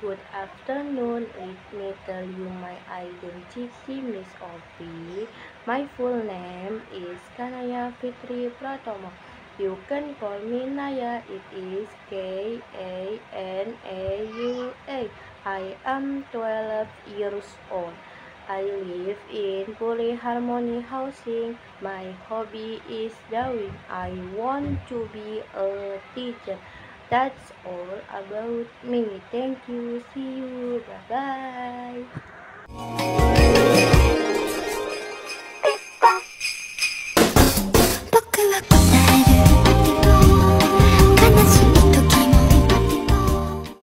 Good afternoon. Let me tell you my identity, Miss Ovi. My full name is Kanaya Fitri Pratomo. You can call me Naya. It is Kanau. I am 12 years old. I live in Puri Harmony Housing. My hobby is drawing. I want to be a teacher. That's all about me. Thank you. See you. Bye bye.